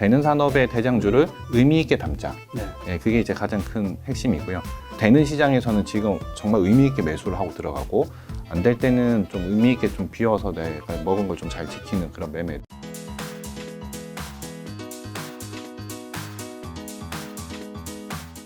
되는 산업의 대장주를 의미 있게 담자. 네. 예, 그게 이제 가장 큰 핵심이고요. 되는 시장에서는 지금 정말 의미 있게 매수를 하고 들어가고, 안 될 때는 좀 의미 있게 좀 비워서 내가 먹은 걸 좀 잘 지키는 그런 매매.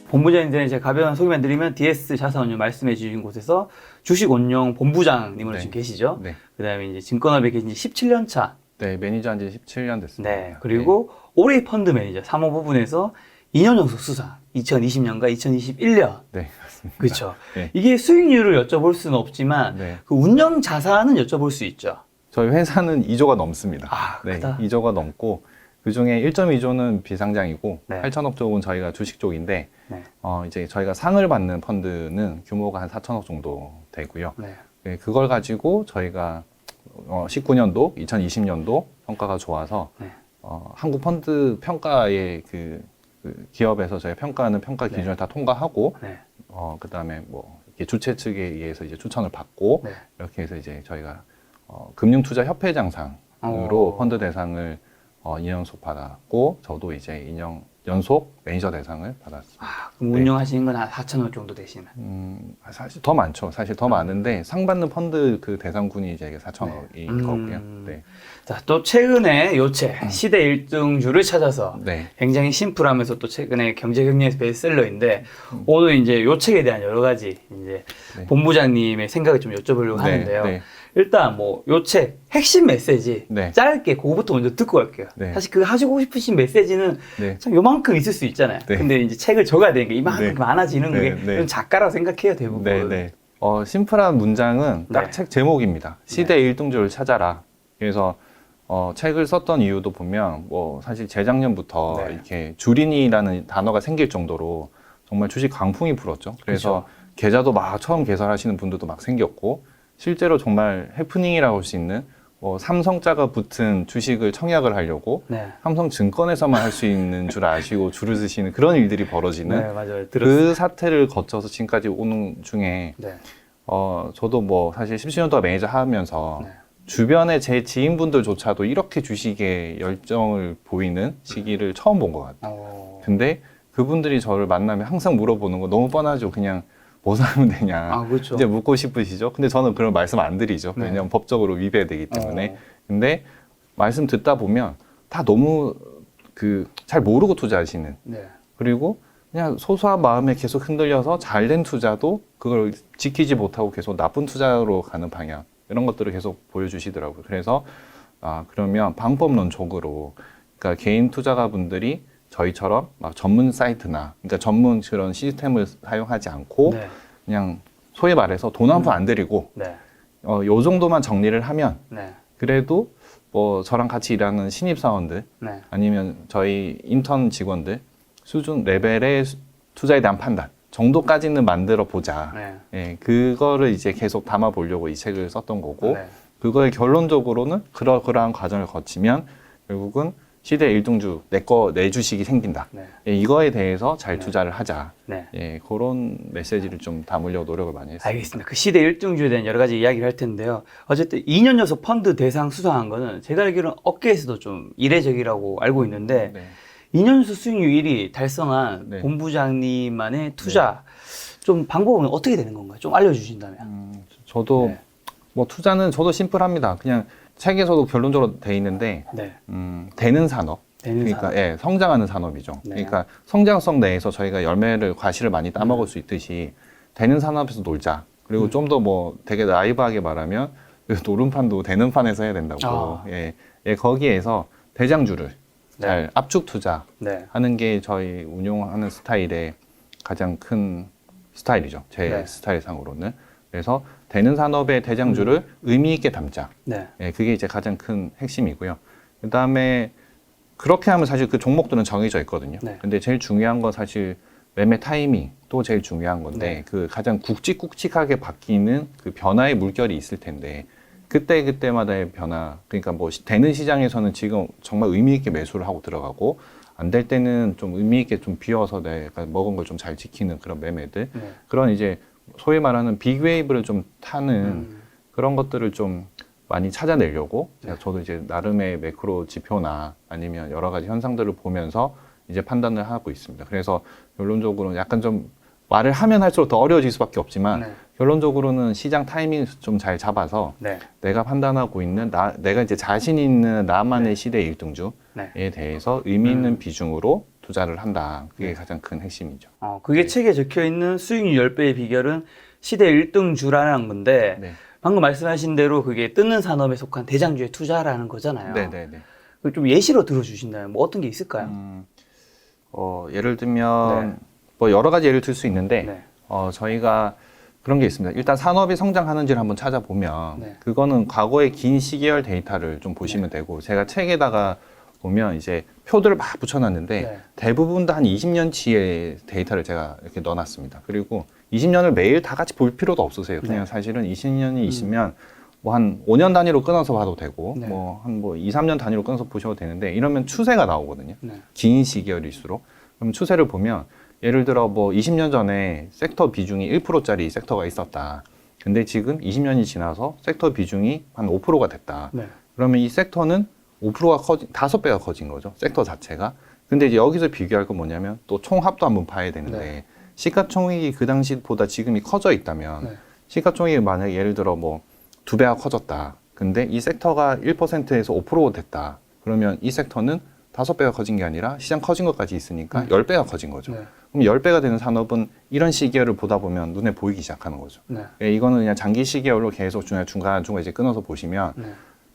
본부장님들은 이제 가벼운 소개만 드리면 DS 자산운용 말씀해 주신 곳에서 주식운용 본부장님으로 네. 지금 계시죠. 네. 그다음에 이제 증권업에 계신 지 17년 차. 네, 매니저한 지 17년 됐습니다. 네. 그리고 올해 펀드 매니저 3호 부분에서 2년 연속 수상. 2020년과 2021년. 네, 맞습니다. 그렇죠. 네. 이게 수익률을 여쭤볼 수는 없지만 네. 그 운영 자산은 여쭤볼 수 있죠. 저희 회사는 2조가 넘습니다. 아, 네, 크다. 2조가 넘고, 그 중에 1.2조는 비상장이고, 네. 8천억 쪽은 저희가 주식 쪽인데, 네. 이제 저희가 상을 받는 펀드는 규모가 한 4천억 정도 되고요. 네. 네, 그걸 가지고 저희가 19년도, 2020년도 평가가 좋아서 네. 한국 펀드 평가의 그 기업에서 저희 평가하는 평가 기준을 네. 다 통과하고, 네. 그다음에 뭐 이렇게 주최 측에 의해서 이제 추천을 받고, 네. 이렇게 해서 이제 저희가 금융투자협회장상으로 펀드 대상을 2년 연속 받았고, 저도 이제 2년 연속 매니저 대상을 받았습니다. 아, 그럼 네. 운영하시는 건 한 4천억 정도 되시는. 사실 더 많죠. 사실 더 많은데 상 받는 펀드 그 대상군이 이제 4천억인 거고요. 네. 자, 또 최근에 요책 시대 1등주를 찾아서 네. 굉장히 심플하면서 또 최근에 경제경리에서 베스트셀러인데 오늘 이제 요 책에 대한 여러 가지 이제 네. 본부장님의 생각을 좀 여쭤보려고 하는데요. 네. 일단 뭐 요 책 핵심 메시지 네. 짧게 그거부터 먼저 듣고 갈게요. 네. 사실 그 하시고 싶으신 메시지는 네. 참 요만큼 있을 수 있잖아요. 네. 근데 이제 책을 적어야 되는 게 이만큼 네. 많아지는 네. 게 네. 좀 작가라고 생각해요, 대부분. 네, 네. 심플한 문장은 딱 네. 책 제목입니다. 시대 1등주를 찾아라. 그래서 책을 썼던 이유도 보면 뭐 사실 재작년부터 네. 이렇게 주린이라는 단어가 생길 정도로 정말 주식 강풍이 불었죠. 그래서 그쵸. 계좌도 막 처음 개설하시는 분들도 막 생겼고, 실제로 정말 해프닝이라고 할 수 있는 삼성자가 붙은 주식을 청약을 하려고 네. 삼성증권에서만 할 수 있는 줄 아시고 줄을 서시는 그런 일들이 벌어지는 네, 맞아요. 들었어요. 그 사태를 거쳐서 지금까지 오는 중에 네. 저도 뭐 사실 17년 동안 매니저 하면서 네. 주변에 제 지인분들조차도 이렇게 주식에 열정을 보이는 시기를 처음 본 것 같아요. 근데 그분들이 저를 만나면 항상 물어보는 거 너무 뻔하죠. 그냥 뭐 사면 되냐. 아, 그렇죠. 이제 묻고 싶으시죠. 근데 저는 그런 말씀 안 드리죠. 네. 왜냐하면 법적으로 위배되기 때문에. 어. 근데 말씀 듣다 보면 다 너무 잘 모르고 투자하시는. 네. 그리고 그냥 소소한 마음에 계속 흔들려서 잘된 투자도 그걸 지키지 못하고 계속 나쁜 투자로 가는 방향. 이런 것들을 계속 보여주시더라고요. 그래서 그러면 방법론적으로, 그러니까 개인 투자가분들이 저희처럼 막 전문 사이트나, 그러니까 전문 그런 시스템을 사용하지 않고 네. 그냥 소위 말해서 돈 한 푼 안 들이고 네. 요 정도만 정리를 하면 네. 그래도 뭐 저랑 같이 일하는 신입사원들 네. 아니면 저희 인턴 직원들 수준 레벨의 투자에 대한 판단 정도까지는 만들어 보자. 네. 예, 그거를 이제 계속 담아 보려고 이 책을 썼던 거고, 네. 그거의 결론적으로는 그러한 과정을 거치면 결국은 시대 1등주 내 주식이 생긴다. 네. 예, 이거에 대해서 잘 네. 투자를 하자. 네. 예, 그런 메시지를 좀 담으려고 노력을 많이 했습니다. 알겠습니다. 그 시대 1등주에 대한 여러 가지 이야기를 할 텐데요. 어쨌든 2년 연속 펀드 대상 수상한 거는 제가 알기로는 업계에서도 좀 이례적이라고 알고 있는데 네. 2년 연속 수익률 1위 달성한 네. 본부장님만의 투자 좀 방법은 어떻게 되는 건가요? 좀 알려주신다면. 저도 네. 뭐 투자는 저도 심플합니다. 그냥 책에서도 결론적으로 돼 있는데 네. 되는 산업. 되는 그러니까 산업. 예, 성장하는 산업이죠. 네. 그러니까 성장성 내에서 저희가 과실을 많이 따먹을 수 있듯이 되는 산업에서 놀자. 그리고 좀 더 뭐 되게 나이브하게 말하면 노름판도 되는 판에서 해야 된다고. 예, 거기에서 대장주를 네. 잘 압축 투자하는 네. 게 저희 운용하는 스타일의 가장 큰 스타일이죠. 제 네. 스타일상으로는. 그래서 되는 산업의 대장주를 의미 있게 담자. 네. 예, 그게 이제 가장 큰 핵심이고요. 그 다음에 그렇게 하면 사실 그 종목들은 정해져 있거든요. 네. 근데 제일 중요한 건 사실 매매 타이밍 또 제일 중요한 건데 네. 그 가장 굵직굵직하게 바뀌는 그 변화의 물결이 있을 텐데 그때마다의 변화, 그러니까 뭐 되는 시장에서는 지금 정말 의미 있게 매수를 하고 들어가고, 안 될 때는 좀 의미 있게 좀 비워서 내가 먹은 걸 좀 잘 지키는 그런 매매들, 그런 이제 소위 말하는 빅웨이브를 좀 타는 그런 것들을 좀 많이 찾아내려고 저도 이제 나름의 매크로 지표나 아니면 여러 가지 현상들을 보면서 이제 판단을 하고 있습니다. 그래서 결론적으로는 약간 좀 말을 하면 할수록 더 어려워질 수밖에 없지만 네. 결론적으로는 시장 타이밍을 좀 잘 잡아서 네. 내가 판단하고 있는 내가 이제 자신 있는 나만의 네. 시대 1등주에 네. 대해서 의미 있는 비중으로 투자를 한다. 그게 가장 큰 핵심이죠. 그게 책에 적혀 있는 수익률 10배의 비결은 시대 1등주라는 건데 네. 방금 말씀하신 대로 그게 뜨는 산업에 속한 대장주에 투자라는 거잖아요. 네네네. 그걸 좀 예시로 들어주신다면 뭐 어떤 게 있을까요? 예를 들면 뭐 여러 가지 예를 들 수 있는데 네. 저희가 그런 게 있습니다. 일단 산업이 성장하는지를 한번 찾아보면 네. 그거는 과거의 긴 시계열 데이터를 좀 보시면 되고 제가 책에다가 보면 이제 표들을 막 붙여놨는데 네. 대부분 다 한 20년치의 데이터를 제가 이렇게 넣어놨습니다. 그리고 20년을 매일 다 같이 볼 필요도 없으세요. 그냥 네. 사실은 20년이 있으면 뭐 한 5년 단위로 끊어서 봐도 되고 네. 뭐 한 2, 3년 단위로 끊어서 보셔도 되는데 이러면 추세가 나오거든요. 네. 긴 시계열일수록. 그럼 추세를 보면 예를 들어 뭐 20년 전에 섹터 비중이 1%짜리 섹터가 있었다. 근데 지금 20년이 지나서 섹터 비중이 한 5%가 됐다. 네. 그러면 이 섹터는 5%가 커진, 5배가 커진 거죠. 섹터 자체가. 근데 이제 여기서 비교할 건 뭐냐면 또 총합도 한번 봐야 되는데 네. 시가총액이 그 당시보다 지금이 커져 있다면 네. 시가총액이 만약에 예를 들어 뭐 2배가 커졌다. 근데 이 섹터가 1%에서 5% 됐다. 그러면 이 섹터는 5배가 커진 게 아니라 시장 커진 것까지 있으니까 10배가 커진 거죠. 네. 그럼 10배가 되는 산업은 이런 시계열을 보다 보면 눈에 보이기 시작하는 거죠. 네. 예, 이거는 그냥 장기 시계열로 계속 중간중간 이제 끊어서 보시면 네.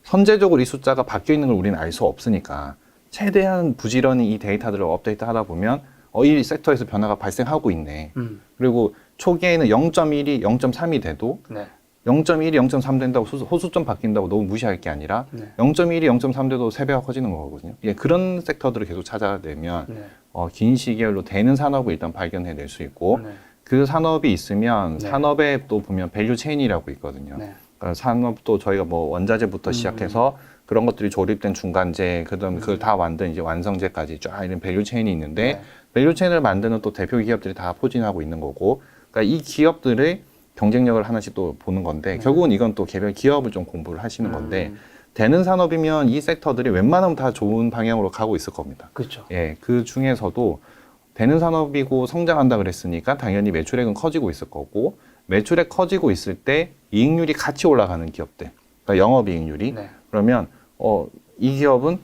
선제적으로 이 숫자가 바뀌어 있는 걸 우리는 알 수 없으니까 최대한 부지런히 이 데이터들을 업데이트 하다 보면 이 섹터에서 변화가 발생하고 있네. 그리고 초기에는 0.1이 0.3이 돼도 네. 0.1이 0.3 된다고 호수점 바뀐다고 너무 무시할 게 아니라 네. 0.1이 0.3 돼도 3배가 커지는 거거든요. 예, 그런 섹터들을 계속 찾아내면 네. 긴 시계열로 되는 산업을 일단 발견해낼 수 있고 네. 그 산업이 있으면 네. 산업에 또 보면 밸류 체인이라고 있거든요. 네. 그러니까 산업도 저희가 뭐 원자재부터 시작해서 그런 것들이 조립된 중간재, 그다음 그걸 다 만든 이제 완성재까지 쫙 이런 밸류 체인이 있는데 네. 밸류 체인을 만드는 또 대표 기업들이 다 포진하고 있는 거고, 그러니까 이 기업들의 경쟁력을 하나씩 또 보는 건데 결국은 이건 또 개별 기업을 좀 공부를 하시는 건데 되는 산업이면 이 섹터들이 웬만하면 다 좋은 방향으로 가고 있을 겁니다. 그렇죠. 예, 그 중에서도 되는 산업이고 성장한다 그랬으니까 당연히 매출액은 커지고 있을 거고 매출액 커지고 있을 때 이익률이 같이 올라가는 기업들, 그러니까 영업이익률이 네. 그러면 이 기업은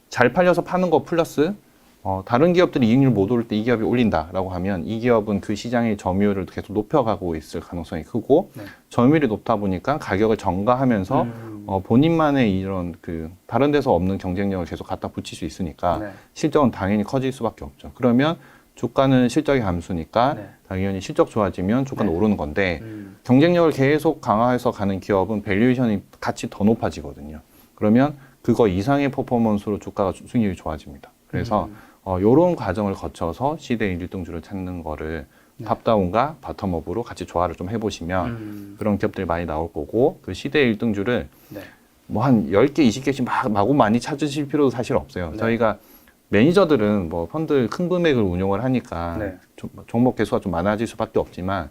잘 팔려서 파는 거 플러스 다른 기업들이 이익률 못 오를 때 이 기업이 올린다라고 하면 이 기업은 그 시장의 점유율을 계속 높여가고 있을 가능성이 크고 네. 점유율이 높다 보니까 가격을 전가하면서 본인만의 이런 다른 데서 없는 경쟁력을 계속 갖다 붙일 수 있으니까 네. 실적은 당연히 커질 수밖에 없죠. 그러면 주가는 실적이 함수니까 네. 당연히 실적 좋아지면 주가는 네. 오르는 건데 경쟁력을 계속 강화해서 가는 기업은 밸류에이션이 같이 더 높아지거든요. 그러면 그거 이상의 퍼포먼스로 주가가 수익률이 좋아집니다. 그래서 이런 과정을 거쳐서 시대 1등주를 찾는 거를 탑다운과 바텀업으로 같이 조화를 좀 해보시면 그런 기업들이 많이 나올 거고 그 시대 1등주를 네. 뭐 한 10개, 20개씩 마구 많이 찾으실 필요도 사실 없어요. 네. 저희가 매니저들은 뭐 펀드 큰 금액을 운용을 하니까 네. 종목 개수가 좀 많아질 수밖에 없지만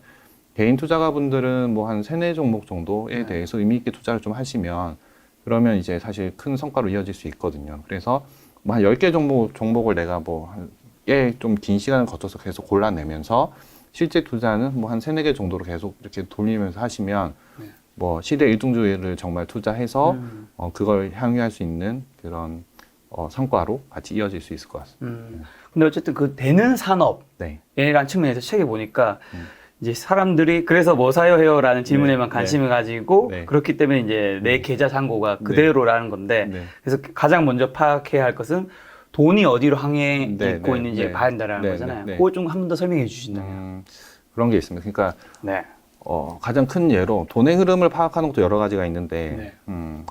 개인 투자가분들은 뭐 한 3, 4 종목 정도에 대해서 의미 있게 투자를 좀 하시면 그러면 이제 사실 큰 성과로 이어질 수 있거든요. 그래서 뭐 한 10개 종목을 내가 뭐 좀 긴 시간을 거쳐서 계속 골라내면서 실제 투자는 뭐 한 3, 4개 정도로 계속 이렇게 돌리면서 하시면 뭐 시대 1등주를 정말 투자해서 그걸 향유할 수 있는 그런 성과로 같이 이어질 수 있을 것 같습니다. 근데 어쨌든 그 되는 산업이란 네. 측면에서 책에 보니까 이제 사람들이 그래서 뭐 사요 해요라는 질문에만 네. 관심을 가지고 네. 그렇기 때문에 이제 내 계좌 잔고가 그대로라는 건데 네. 그래서 가장 먼저 파악해야 할 것은 돈이 어디로 향해 네. 있고 네. 있는지 네. 봐야 한다는 네. 거잖아요. 네. 그거 좀 한 번 더 설명해 주신다면. 그런 게 있습니다. 그러니까 네. 가장 큰 예로 돈의 흐름을 파악하는 것도 여러 가지가 있는데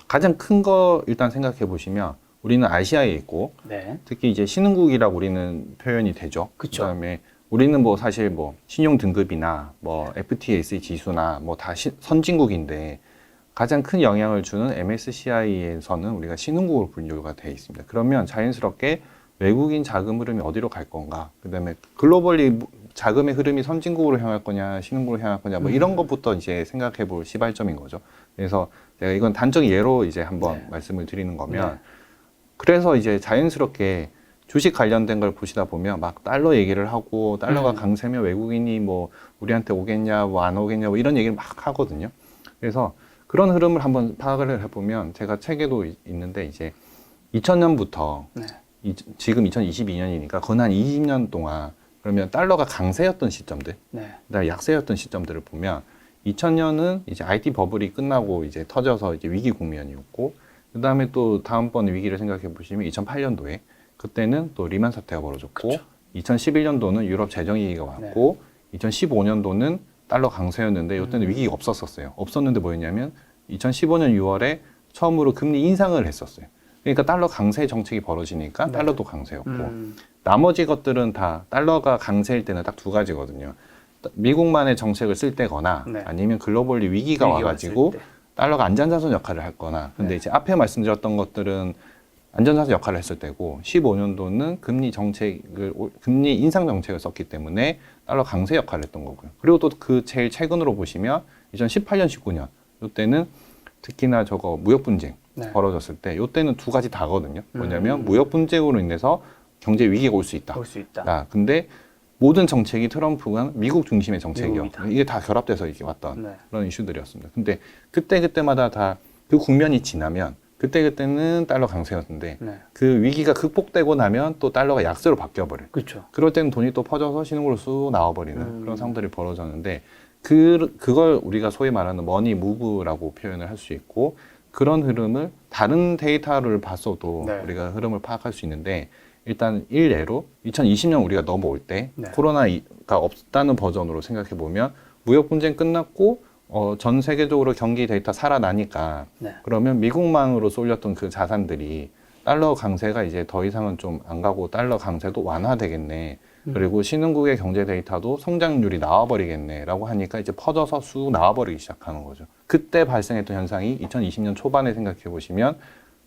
가장 큰 거 일단 생각해 보시면 우리는 아시아에 있고 네. 특히 이제 신흥국이라고 우리는 표현이 되죠. 그쵸. 그다음에 우리는 뭐 사실 뭐 신용 등급이나 뭐 FTSE 지수나 뭐 다 선진국인데 가장 큰 영향을 주는 MSCI에서는 우리가 신흥국으로 분류가 돼 있습니다. 그러면 자연스럽게 외국인 자금 흐름이 어디로 갈 건가? 그다음에 글로벌리 자금의 흐름이 선진국으로 향할 거냐, 신흥국으로 향할 거냐, 뭐 이런 것부터 이제 생각해 볼 시발점인 거죠. 그래서 제가 이건 단적 예로 이제 한번 네. 말씀을 드리는 거면 네. 그래서 이제 자연스럽게 주식 관련된 걸 보시다 보면 막 달러 얘기를 하고 달러가 강세면 외국인이 뭐 우리한테 오겠냐 뭐 안 오겠냐 뭐 이런 얘기를 막 하거든요. 그래서 그런 흐름을 한번 파악을 해보면 제가 책에도 있는데 이제 2000년부터 네. 지금 2022년이니까 건 한 20년 동안 그러면 달러가 강세였던 시점들, 네. 그다음에 약세였던 시점들을 보면 2000년은 이제 IT 버블이 끝나고 이제 터져서 이제 위기 국면이었고 그다음에 또 다음번 위기를 생각해 보시면 2008년도에 그때는 또 리만 사태가 벌어졌고 그쵸. 2011년도는 유럽 재정 위기가 왔고 2015년도는 달러 강세였는데 이때는 위기가 없었어요. 없었는데 뭐였냐면 2015년 6월에 처음으로 금리 인상을 했었어요. 그러니까 달러 강세 정책이 벌어지니까 달러도 강세였고 나머지 것들은 다 달러가 강세일 때는 딱 두 가지거든요. 미국만의 정책을 쓸 때거나 네. 아니면 글로벌리 위기가 와가지고 왔을 때. 달러가 안전자산 역할을 할 거나 근데 네. 이제 앞에 말씀드렸던 것들은 안전자산 역할을 했을 때고 15년도는 금리 인상 정책을 썼기 때문에 달러 강세 역할을 했던 거고요. 그리고 또 그 제일 최근으로 보시면 2018년, 19년 이때는 특히나 저거 무역 분쟁 네. 벌어졌을 때 이때는 두 가지 다거든요. 뭐냐면 무역 분쟁으로 인해서 경제 위기가 올 수 있다. 볼 수 있다. 근데 모든 정책이 트럼프가 미국 중심의 정책이요. 미국이다. 이게 다 결합돼서 이렇게 왔던 네. 그런 이슈들이었습니다. 근데 그때마다 다 그 국면이 지나면 그때는 달러 강세였는데 네. 그 위기가 극복되고 나면 또 달러가 약세로 바뀌어버려요. 그렇죠. 그럴 때는 돈이 또 퍼져서 신흥으로 쑥 나와버리는 그런 상황들이 벌어졌는데 그걸 우리가 소위 말하는 머니 무브라고 표현을 할 수 있고 그런 흐름을 다른 데이터를 봤어도 네. 우리가 흐름을 파악할 수 있는데 일단 일례로 2020년 우리가 넘어올 때 네. 코로나가 없다는 버전으로 생각해 보면 무역 분쟁 끝났고 전 세계적으로 경기 데이터 살아나니까 네. 그러면 미국만으로 쏠렸던 그 자산들이 달러 강세가 이제 더 이상은 좀 안 가고 달러 강세도 완화되겠네. 그리고 신흥국의 경제 데이터도 성장률이 나와버리겠네라고 하니까 이제 퍼져서 쑥 나와버리기 시작하는 거죠. 그때 발생했던 현상이 2020년 초반에 생각해 보시면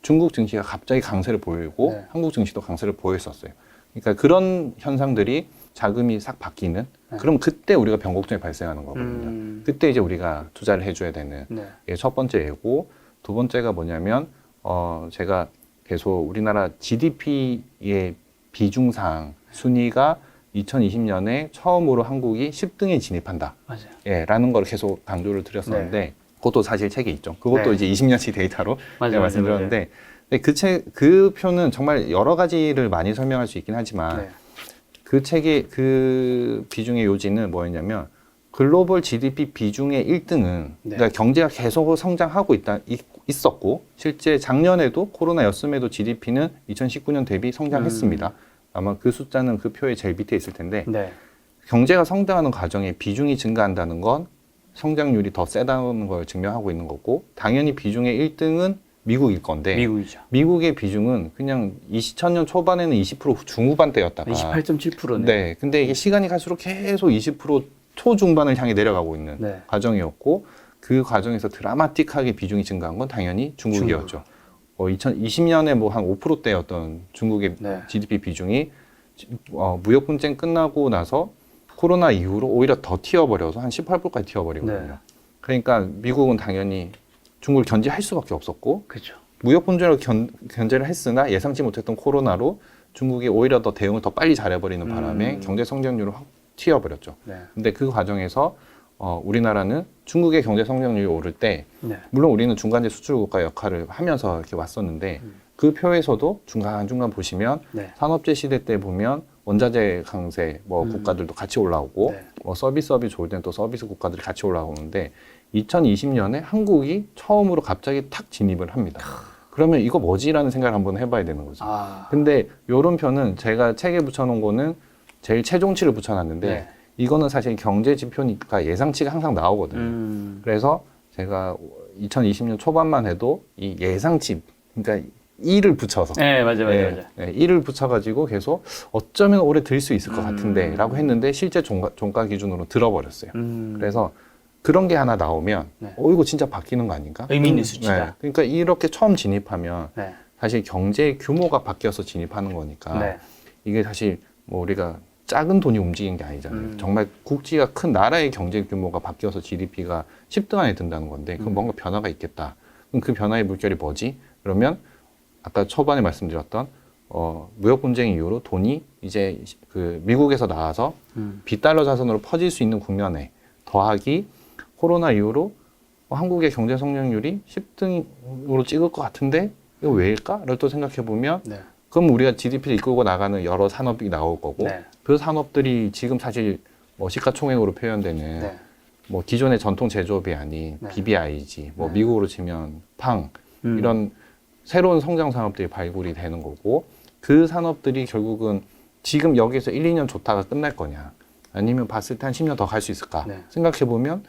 중국 증시가 갑자기 강세를 보이고 네. 한국 증시도 강세를 보였었어요. 그러니까 그런 현상들이 자금이 싹 바뀌는 그럼 그때 우리가 변곡점이 발생하는 거거든요. 그때 이제 우리가 투자를 해줘야 되는 네. 게 첫 번째 예고. 두 번째가 뭐냐면 제가 계속 우리나라 GDP의 비중상 순위가 2020년에 처음으로 한국이 10등에 진입한다. 맞아요. 예, 라는 걸 계속 강조를 드렸었는데 그것도 사실 책에 있죠. 그것도 네. 이제 20년치 데이터로 맞아요, 말씀드렸는데 근데 그 표는 정말 여러 가지를 많이 설명할 수 있긴 하지만 네. 그 책의 그 비중의 요지는 뭐였냐면 글로벌 GDP 비중의 1등은 네. 그러니까 경제가 계속 성장하고 있었고 실제 작년에도 코로나였음에도 GDP는 2019년 대비 성장했습니다. 아마 그 숫자는 그 표의 제일 밑에 있을 텐데 네. 경제가 성장하는 과정에 비중이 증가한다는 건 성장률이 더 세다는 걸 증명하고 있는 거고 당연히 비중의 1등은 미국일 건데 미국이죠. 미국의 비중은 그냥 2000년 초반에는 20% 중후반대였다가 28.7%네. 네, 근데 이게 시간이 갈수록 계속 20% 초중반을 향해 내려가고 있는 네. 과정이었고 그 과정에서 드라마틱하게 비중이 증가한 건 당연히 중국이었죠. 2020년에 뭐 한 5%대였던 중국의 네. GDP 비중이 무역 분쟁 끝나고 나서 코로나 이후로 오히려 더 튀어버려서 한 18%까지 튀어버리거든요. 네. 그러니까 미국은 당연히 중국을 견제할 수밖에 없었고 그렇죠. 무역 분쟁을 견제를 했으나 예상치 못했던 코로나로 중국이 오히려 더 대응을 더 빨리 잘해버리는 바람에 경제 성장률을 확 튀어버렸죠. 네. 근데 그 과정에서 우리나라는 중국의 경제 성장률이 오를 때 네. 물론 우리는 중간재 수출 국가 역할을 하면서 이렇게 왔었는데 그 표에서도 중간중간 보시면 네. 산업재 시대 때 보면 원자재 강세 국가들도 같이 올라오고 네. 서비스업이 좋을 때는 또 서비스 국가들이 같이 올라오는데 2020년에 한국이 처음으로 갑자기 탁 진입을 합니다. 그러면 이거 뭐지라는 생각을 한번 해봐야 되는 거죠. 근데 요런 표는 제가 책에 붙여놓은 거는 제일 최종치를 붙여놨는데 네. 이거는 사실 경제 지표니까 예상치가 항상 나오거든요. 그래서 제가 2020년 초반만 해도 이 예상치, 그러니까 1을 붙여서 네, 맞아요. 1을 붙여가지고 계속 어쩌면 올해 들 수 있을 것 같은데 라고 했는데 실제 종가 기준으로 들어버렸어요. 그래서 그런 게 하나 나오면 네. 이거 진짜 바뀌는 거 아닌가? 의미 있는 수치다. 네. 그러니까 이렇게 처음 진입하면 네. 사실 경제 규모가 바뀌어서 진입하는 거니까 네. 이게 사실 뭐 우리가 작은 돈이 움직이는 게 아니잖아요. 정말 국지가 큰 나라의 경제 규모가 바뀌어서 GDP가 10등 안에 든다는 건데 그건 뭔가 변화가 있겠다. 그럼 그 변화의 물결이 뭐지? 그러면 아까 초반에 말씀드렸던 무역 분쟁 이후로 돈이 이제 그 미국에서 나와서 비달러 자산으로 퍼질 수 있는 국면에 더하기 코로나 이후로 한국의 경제 성장률이 10등으로 찍을 것 같은데 이거 왜일까?를 또 생각해 보면 네. 그럼 우리가 GDP를 이끌고 나가는 여러 산업이 나올 거고 네. 그 산업들이 지금 사실 시가총액으로 표현되는 네. 기존의 전통 제조업이 아닌 네. BBIG, 네. 미국으로 치면 팡 이런 새로운 성장 산업들이 발굴이 되는 거고 그 산업들이 결국은 지금 여기서 1, 2년 좋다가 끝날 거냐 아니면 봤을 때 한 10년 더 갈 수 있을까 네. 생각해 보면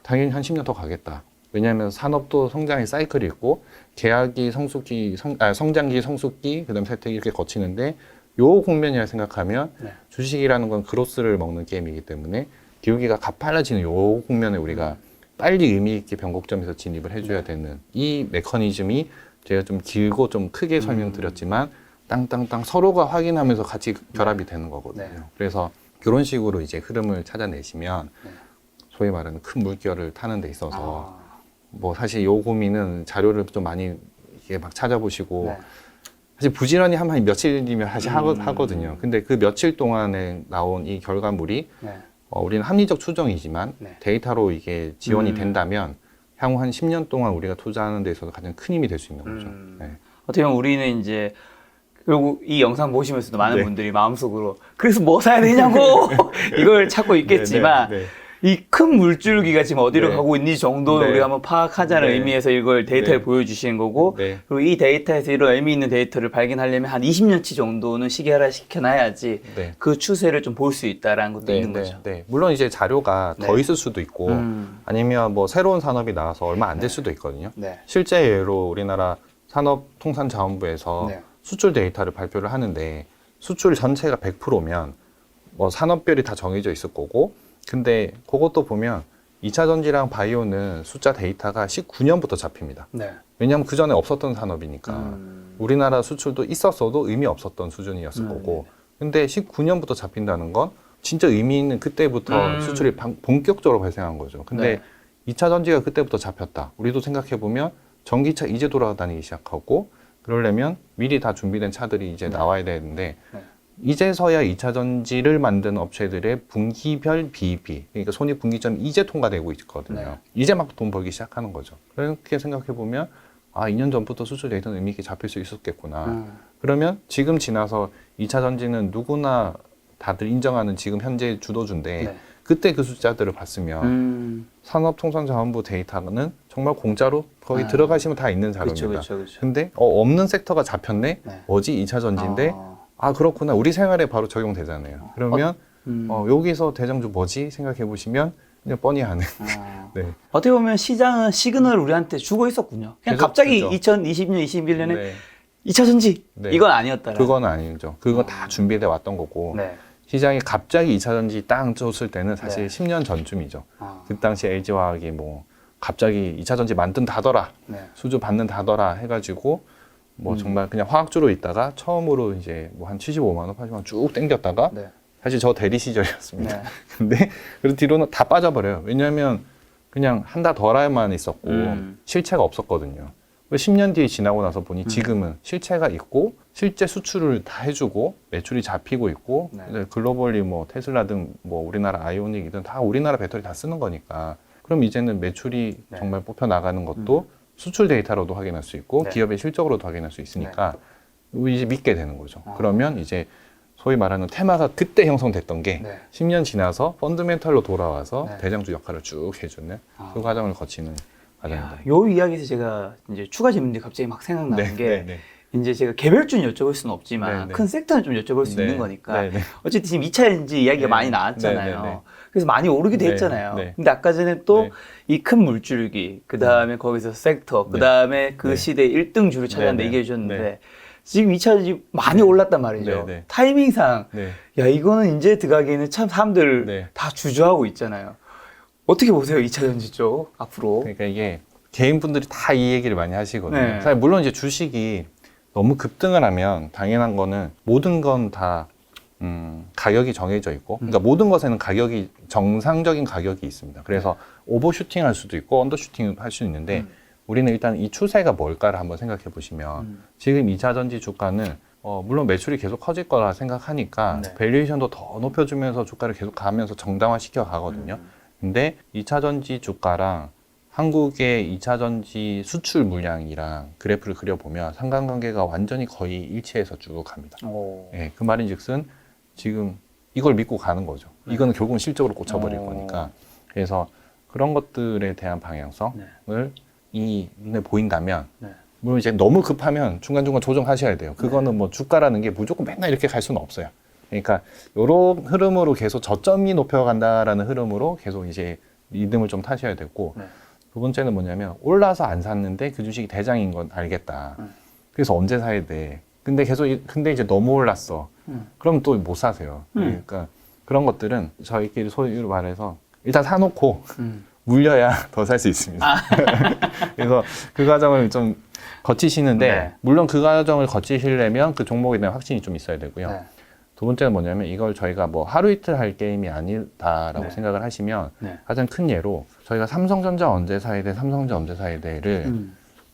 당연히 한 10년 더 가겠다. 왜냐하면 산업도 성장의 사이클이 있고 계약이 성숙기, 성장기, 성숙기, 그다음 쇠퇴기 이렇게 거치는데 요 국면이라 생각하면 네. 주식이라는 건 그로스를 먹는 게임이기 때문에 기울기가 가팔라지는 요 국면에 우리가 빨리 의미 있게 변곡점에서 진입을 해줘야 되는 이 메커니즘이 제가 좀 길고 좀 크게 설명드렸지만 땅땅땅 서로가 확인하면서 같이 결합이 되는 거거든요. 네. 그래서 그런 식으로 이제 흐름을 찾아내시면 네. 소위 말하는 큰 물결을 타는 데 있어서 아. 사실 요 고민은 자료를 좀 많이 이게 막 찾아보시고 네. 사실 부지런히 한 며칠이면 사실 하거든요. 근데 그 며칠 동안에 나온 이 결과물이 네. 우리는 합리적 추정이지만 네. 데이터로 이게 지원이 된다면 향후 한 10년 동안 우리가 투자하는 데 있어서 가장 큰 힘이 될 수 있는 거죠. 네. 어떻게 보면 우리는 이제 결국 이 영상 보시면서도 많은 네. 분들이 마음속으로 그래서 뭐 사야 되냐고 이걸 찾고 있겠지만 네, 네, 네. 이 큰 물줄기가 지금 어디로 네. 가고 있는지 정도는 네. 우리가 한번 파악하자는 네. 의미에서 이걸 데이터를 네. 보여주시는 거고 네. 그리고 이 데이터에서 이런 의미 있는 데이터를 발견하려면 한 20년치 정도는 시계화를 시켜놔야지 네. 그 추세를 좀 볼 수 있다라는 것도 있는 거죠. 네. 물론 이제 자료가 네. 더 있을 수도 있고 아니면 새로운 산업이 나와서 얼마 안 될 수도 있거든요. 네. 실제 예로 우리나라 산업통상자원부에서 네. 수출 데이터를 발표를 하는데 수출 전체가 100%면 산업별이 다 정해져 있을 거고 근데 그것도 보면 2차 전지랑 바이오는 숫자 데이터가 19년부터 잡힙니다. 네. 왜냐하면 그 전에 없었던 산업이니까 우리나라 수출도 있었어도 의미 없었던 수준이었을 거고 근데 19년부터 잡힌다는 건 진짜 의미 있는 그때부터 수출이 본격적으로 발생한 거죠. 근데 2차 전지가 그때부터 잡혔다. 우리도 생각해보면 전기차 이제 돌아다니기 시작하고 그러려면 미리 다 준비된 차들이 이제 나와야 되는데 이제서야 2차 전지를 만드는 업체들의 분기별 BEP, 그러니까 손익분기점이 이제 통과되고 있거든요. 네. 이제 막 돈 벌기 시작하는 거죠. 그렇게 생각해보면 2년 전부터 수출 데이터는 의미 있게 잡힐 수 있었겠구나. 그러면 지금 지나서 2차 전지는 누구나 다들 인정하는 지금 현재 주도주인데 네. 그때 그 숫자들을 봤으면 산업통상자원부 데이터는 정말 공짜로 거기 들어가시면 다 있는 자료입니다. 그렇죠. 근데 없는 섹터가 잡혔네? 네. 뭐지? 2차 전지인데 그렇구나. 우리 생활에 바로 적용되잖아요. 그러면 여기서 대장주 뭐지? 생각해 보시면 그냥 뻔히 하는. 네. 어떻게 보면 시장은 시그널을 우리한테 주고 있었군요. 그냥 계속 갑자기 주죠. 2020년, 21년에 네. 2차 전지 네. 이건 아니었다라. 그건 아니죠. 그건 다 준비돼 왔던 거고. 네. 시장이 갑자기 2차 전지 땅 줬을 때는 사실 네. 10년 전쯤이죠. 그 당시 LG화학이 갑자기 2차 전지 만든다더라. 네. 수주 받는다더라 해가지고 정말 그냥 화학주로 있다가 처음으로 이제 한 75만 원, 80만 원 쭉 땡겼다가 네. 사실 저 대리 시절이었습니다. 네. 근데 그 뒤로는 다 빠져버려요. 왜냐하면 그냥 한 달 덜 할만 있었고 실체가 없었거든요. 10년 뒤에 지나고 나서 보니 지금은 실체가 있고 실제 수출을 다 해주고 매출이 잡히고 있고 네. 글로벌리 테슬라 등 우리나라 아이오닉이든 다 우리나라 배터리 다 쓰는 거니까 그럼 이제는 매출이 네. 정말 뽑혀 나가는 것도 수출 데이터로도 확인할 수 있고 네. 기업의 실적으로도 확인할 수 있으니까 이제 믿게 되는 거죠. 그러면 이제 소위 말하는 테마가 그때 형성됐던 게 네. 10년 지나서 펀드멘탈로 돌아와서 네. 대장주 역할을 쭉 해주는 그 과정을 거치는 과정입니다. 요 이야기에서 제가 이제 추가 질문들이 갑자기 막 생각나는 게 이제 제가 개별주는 여쭤볼 수는 없지만 큰 섹터는 좀 여쭤볼 수 있는 거니까 어쨌든 지금 2차 전지 이야기가 많이 나왔잖아요. 그래서 많이 오르기도 했잖아요. 근데 아까 전에 또 이 큰 물줄기, 그 다음에 거기서 섹터, 그 다음에 그 시대 1등주를 찾았는데 얘기해 주셨는데 지금 2차 전지 많이 올랐단 말이죠. 타이밍상 야 이거는 이제 들어가기에는 참 사람들 다 주저하고 있잖아요. 어떻게 보세요 2차 전지 쪽 앞으로? 그러니까 이게 개인분들이 다 이 얘기를 많이 하시거든요. 네. 사실 물론 이제 주식이 너무 급등을 하면 당연한 거는 모든 건 다 가격이 정해져 있고 그러니까 모든 것에는 가격이 정상적인 가격이 있습니다. 그래서 오버슈팅 할 수도 있고 언더슈팅 할 수 있는데 우리는 일단 이 추세가 뭘까를 한번 생각해 보시면 지금 2차 전지 주가는 물론 매출이 계속 커질 거라 생각하니까 네. 밸류에이션도 더 높여주면서 주가를 계속 가면서 정당화시켜 가거든요. 근데 2차 전지 주가랑 한국의 2차 전지 수출 물량이랑 그래프를 그려보면 상관관계가 완전히 거의 일치해서 쭉 갑니다. 예, 그 말인즉슨 지금 이걸 믿고 가는 거죠. 이거는 결국은 실적으로 꽂혀버릴 거니까. 그래서 그런 것들에 대한 방향성을 이 눈에 보인다면 물론 이제 너무 급하면 중간중간 조정하셔야 돼요. 그거는 뭐 주가라는 게 무조건 맨날 이렇게 갈 수는 없어요. 그러니까 이런 흐름으로 계속 저점이 높여간다라는 흐름으로 계속 이제 리듬을 좀 타셔야 되고 두 번째는 뭐냐면 올라서 안 샀는데 그 주식이 대장인 건 알겠다. 그래서 언제 사야 돼? 근데 이제 너무 올랐어. 그럼 또 못 사세요. 그러니까 그런 것들은 저희끼리 소위로 말해서 일단 사놓고 물려야 더 살 수 있습니다. 그래서 그 과정을 좀 거치시는데 물론 그 과정을 거치시려면 그 종목에 대한 확신이 좀 있어야 되고요. 두 번째는 뭐냐면 이걸 저희가 뭐 하루 이틀 할 게임이 아니다라고 생각을 하시면 가장 큰 예로 저희가 삼성전자 언제 사야 돼, 삼성전자 언제 사야 돼를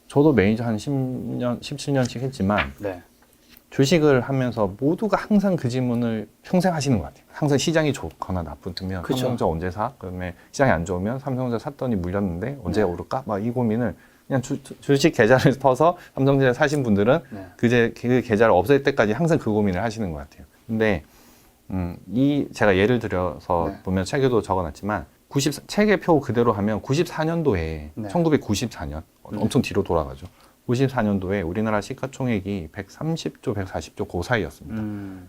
저도 매니저 한 10년, 17년씩 했지만 주식을 하면서 모두가 항상 그 질문을 평생 하시는 것 같아요. 항상 시장이 좋거나 나쁘면 삼성전자 언제 사? 그다음에 시장이 안 좋으면 삼성전자 샀더니 물렸는데 언제 오를까? 막 이 고민을 그냥 주식 계좌를 터서 삼성전자 사신 분들은 그 계좌를 없앨 때까지 항상 그 고민을 하시는 것 같아요. 근데 제가 예를 들어서 보면 책에도 적어놨지만 책의 표 그대로 하면 94년도에 1994년 엄청 뒤로 돌아가죠. 94년도에 우리나라 시가총액이 130조, 140조 그 사이였습니다.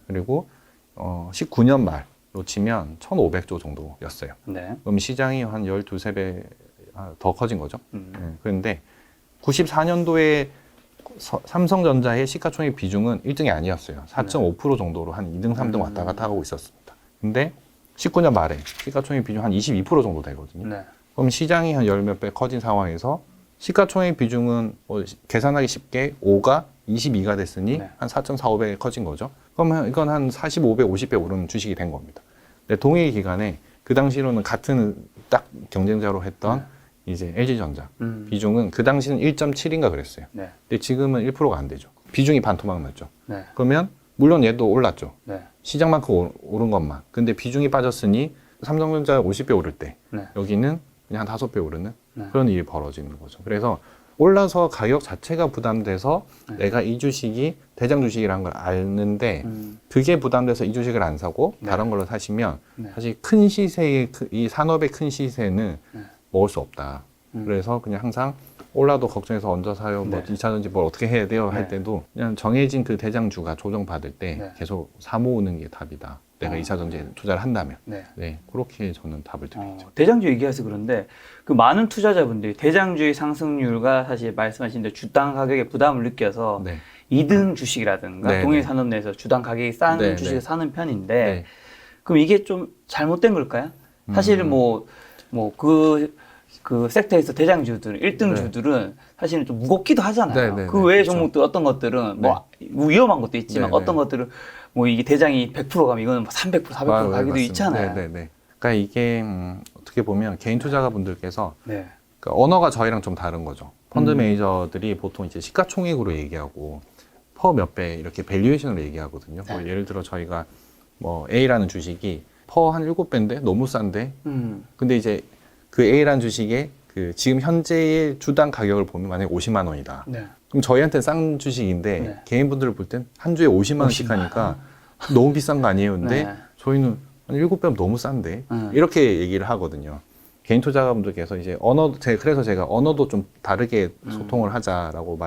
그리고 19년 말로 치면 1,500조 정도였어요. 그럼 시장이 한 12, 13배 더 커진 거죠. 그런데 94년도에 삼성전자의 시가총액 비중은 1등이 아니었어요. 4.5% 정도로 한 2등, 3등 왔다 갔다 하고 있었습니다. 근데 19년 말에 시가총액 비중 한 22% 정도 되거든요. 그럼 시장이 한 열 몇 배 커진 상황에서 시가총액 비중은 계산하기 쉽게 5가 22가 됐으니 한 4.45배 커진 거죠. 그러면 이건 한 45배, 50배 오른 주식이 된 겁니다. 근데 동일 기간에 그 당시로는 같은 딱 경쟁자로 했던 이제 LG전자 비중은 그 당시는 1.7인가 그랬어요. 근데 지금은 1%가 안 되죠. 비중이 반토막 났죠. 그러면 물론 얘도 올랐죠. 시장만큼 오른 것만. 근데 비중이 빠졌으니 삼성전자 50배 오를 때 여기는 그냥 한 5배 오르는 그런 일이 벌어지는 거죠. 그래서 올라서 가격 자체가 부담돼서 내가 이 주식이 대장 주식이라는 걸 아는데 그게 부담돼서 이 주식을 안 사고 다른 걸로 사시면 사실 큰 시세의 이 산업의 큰 시세는 먹을 수 없다. 그래서 그냥 항상 올라도 걱정해서 얹어 사요. 뭐 2차 전지 뭘 어떻게 해야 돼요? 할 때도 그냥 정해진 그 대장주가 조정받을 때 계속 사 모으는 게 답이다. 내가 2차 전지에 투자를 한다면. 그렇게 저는 답을 드리죠. 대장주 얘기해서 그런데 그 많은 투자자분들이 대장주의 상승률과 사실 말씀하신 대로 주당 가격에 부담을 느껴서 2등 주식이라든가 동일 산업 내에서 주당 가격이 싼 주식을 사는 편인데 그럼 이게 좀 잘못된 걸까요? 사실은 그 섹터에서 대장주들은 1등 주들은 사실은 좀 무겁기도 하잖아요. 그 외의 종목들 어떤 것들은 뭐 위험한 것도 있지만 어떤 것들은 뭐 이게 대장이 100% 가면 이거는 300%, 400% 가기도 있잖아요. 그러니까 이게 어떻게 보면 개인 투자가분들께서 그러니까 언어가 저희랑 좀 다른 거죠. 펀드 매니저들이 보통 이제 시가총액으로 얘기하고 퍼 몇 배 이렇게 밸류에이션으로 얘기하거든요. 뭐 예를 들어 저희가 뭐 A라는 주식이 퍼 한 7배인데 너무 싼데 근데 이제 그 A라는 주식의 그 지금 현재의 주당 가격을 보면 만약에 50만 원이다. 그럼 저희한테는 싼 주식인데 개인분들을 볼 땐 한 주에 50만 원씩 하니까 너무 비싼 거 아니에요. 근데 저희는 한 7배면 너무 싼데 이렇게 얘기를 하거든요. 개인 투자자분들께서 이제 그래서 제가 언어도 좀 다르게 소통을 하자라고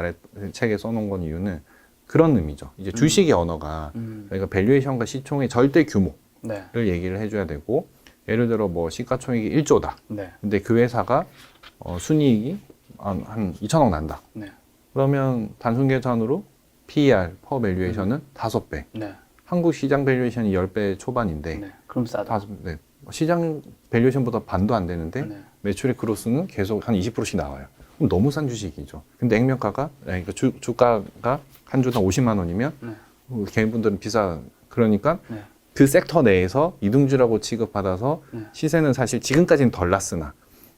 책에 써놓은 건 이유는 그런 의미죠. 이제 주식의 언어가 저희가 밸류에이션과 시총의 절대 규모를 얘기를 해줘야 되고 예를 들어 뭐 시가총액이 1조다. 근데 그 회사가 순이익이 한 2천억 난다. 그러면 단순 계산으로 PER, per valuation은 5배. 한국 시장 밸류에이션이 10배 초반인데 그럼 싸다. 시장 밸류에이션보다 반도 안 되는데 매출의 그로스는 계속 한 20%씩 나와요. 그럼 너무 싼 주식이죠. 근데 액면가가 그러니까 주가가 한 주당 50만 원이면 개인분들은 비싸. 그러니까 그 섹터 내에서 이등주라고 취급받아서 시세는 사실 지금까지는 덜 났으나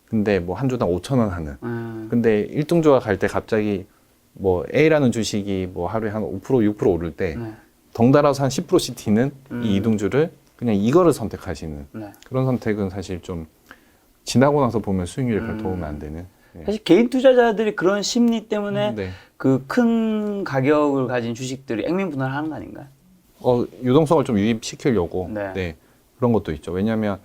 근데 뭐 한 주당 5,000원 하는. 근데 1등주가 갈 때 갑자기 뭐 A라는 주식이 뭐 하루에 한 5%, 6% 오를 때 네. 덩달아서 한 10%씩 튀는 이 이등주를 그냥 이거를 선택하시는 네. 그런 선택은 사실 좀 지나고 나서 보면 수익률에 별 도움이 안 되는. 네. 사실 개인 투자자들이 그런 심리 때문에 네. 그 큰 가격을 가진 주식들이 액면 분할하는 거 아닌가요? 유동성을 좀 유입시키려고 네. 네, 그런 것도 있죠. 왜냐하면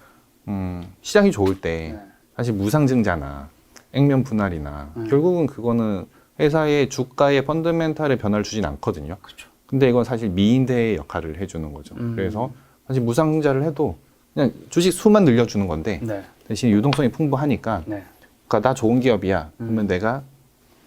시장이 좋을 때 네. 사실 무상증자나 액면 분할이나 결국은 그거는 회사의 주가의 펀더멘탈에 변화를 주진 않거든요. 그렇죠. 근데 이건 사실 미인대의 역할을 해주는 거죠. 그래서 사실 무상증자를 해도 그냥 주식 수만 늘려주는 건데 네. 대신 유동성이 풍부하니까 네. 그러니까 나 좋은 기업이야. 그러면 내가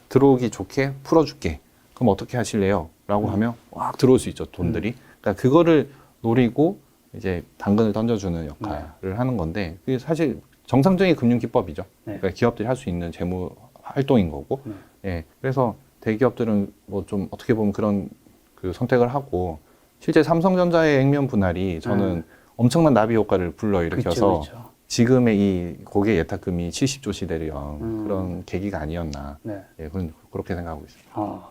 들어오기 좋게 풀어줄게. 그럼 어떻게 하실래요? 라고 하면 확 들어올 수 있죠, 돈들이. 그러니까 그거를 노리고 이제 당근을 던져주는 역할을 하는 건데 그게 사실 정상적인 금융기법이죠. 네. 그러니까 기업들이 할 수 있는 재무 활동인 거고. 예. 그래서 대기업들은 뭐 좀 어떻게 보면 그런 그 선택을 하고 실제 삼성전자의 액면 분할이 저는 엄청난 나비 효과를 불러일으켜서 그쵸. 지금의 이 고객 예탁금이 70조 시대령 그런 계기가 아니었나. 네. 예, 그렇게 생각하고 있습니다.